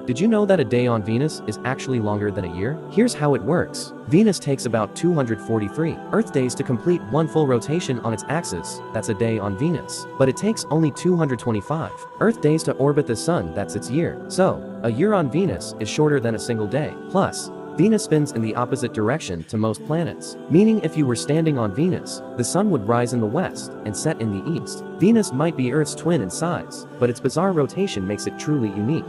Did you know that a day on Venus is actually longer than a year? Here's how it works. Venus takes about 243 Earth days to complete one full rotation on its axis, that's a day on Venus. But it takes only 225 Earth days to orbit the Sun, that's its year. So, a year on Venus is shorter than a single day. Plus, Venus spins in the opposite direction to most planets, meaning if you were standing on Venus, the Sun would rise in the west and set in the east. Venus might be Earth's twin in size, but its bizarre rotation makes it truly unique.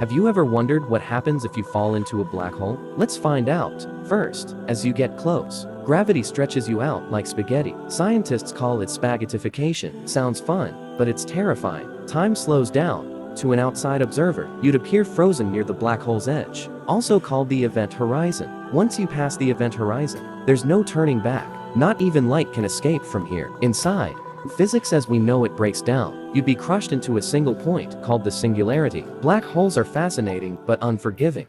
Have you ever wondered what happens if you fall into a black hole? Let's find out. First, as you get close, gravity stretches you out like spaghetti. Scientists call it spaghettification. Sounds fun, but it's terrifying. Time slows down. To an outside observer, you'd appear frozen near the black hole's edge, also called the event horizon. Once you pass the event horizon, there's no turning back. Not even light can escape from here. Inside, physics as we know it breaks down. You'd be crushed into a single point called the singularity. Black holes are fascinating but unforgiving.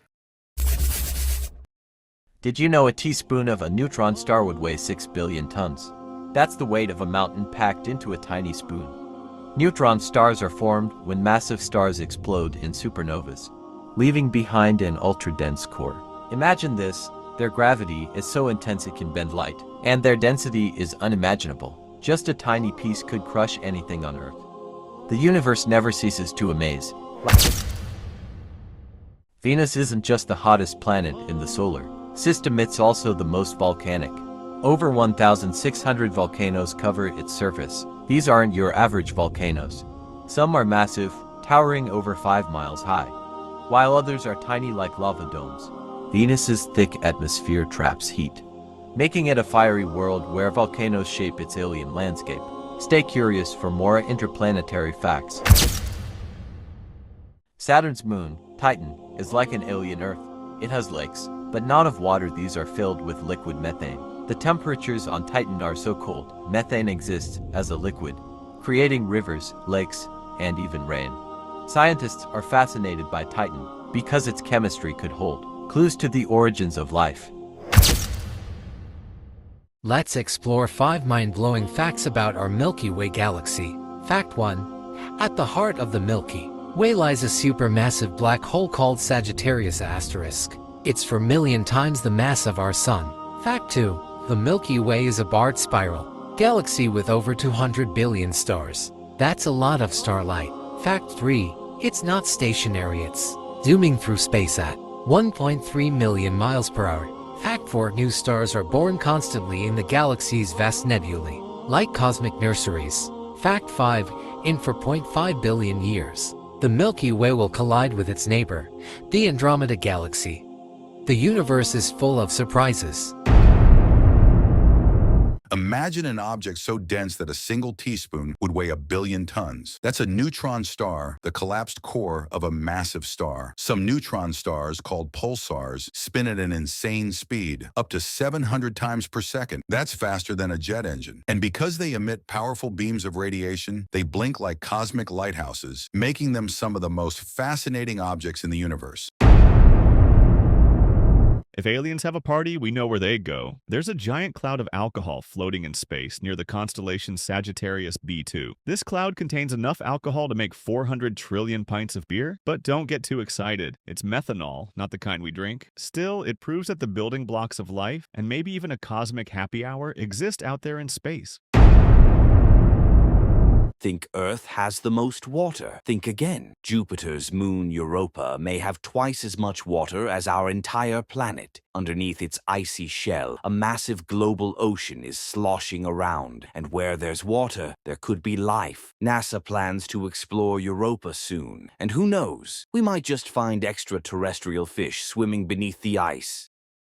Did you know a teaspoon of a neutron star would weigh 6 billion tons? That's the weight of a mountain packed into a tiny spoon. Neutron stars are formed when massive stars explode in supernovas, leaving behind an ultra-dense core. Imagine this, their gravity is so intense it can bend light, and their density is unimaginable. Just a tiny piece could crush anything on Earth. The universe never ceases to amaze. Venus isn't just the hottest planet in the solar system, it's also the most volcanic. Over 1,600 volcanoes cover its surface. These aren't your average volcanoes. Some are massive, towering over 5 miles high, while others are tiny like lava domes. Venus's thick atmosphere traps heat, making it a fiery world where volcanoes shape its alien landscape. Stay curious for more interplanetary facts. Saturn's moon, Titan, is like an alien Earth. It has lakes, but not of water. These are filled with liquid methane. The temperatures on Titan are so cold, methane exists as a liquid, creating rivers, lakes, and even rain. Scientists are fascinated by Titan because its chemistry could hold clues to the origins of life. Let's explore 5 mind-blowing facts about our Milky Way galaxy. Fact 1. At the heart of the Milky Way lies a supermassive black hole called Sagittarius asterisk. It's 4 million times the mass of our Sun. Fact 2. The Milky Way is a barred spiral galaxy with over 200 billion stars. That's a lot of starlight. Fact 3. It's not stationary, it's zooming through space at 1.3 million miles per hour. Fact 4. New stars are born constantly in the galaxy's vast nebulae, like cosmic nurseries. Fact 5. In 4.5 billion years, the Milky Way will collide with its neighbor, the Andromeda Galaxy. The universe is full of surprises. Imagine an object so dense that a single teaspoon would weigh 1 billion tons. That's a neutron star, the collapsed core of a massive star. Some neutron stars, called pulsars, spin at an insane speed, up to 700 times per second. That's faster than a jet engine. And because they emit powerful beams of radiation, they blink like cosmic lighthouses, making them some of the most fascinating objects in the universe. If aliens have a party, we know where they go. There's a giant cloud of alcohol floating in space near the constellation Sagittarius B2. This cloud contains enough alcohol to make 400 trillion pints of beer, but don't get too excited. It's methanol, not the kind we drink. Still, it proves that the building blocks of life, and maybe even a cosmic happy hour, exist out there in space. Think Earth has the most water. Think again. Jupiter's moon Europa may have twice as much water as our entire planet. Underneath its icy shell, a massive global ocean is sloshing around. And where there's water, there could be life. NASA plans to explore Europa soon. And who knows, we might just find extraterrestrial fish swimming beneath the ice.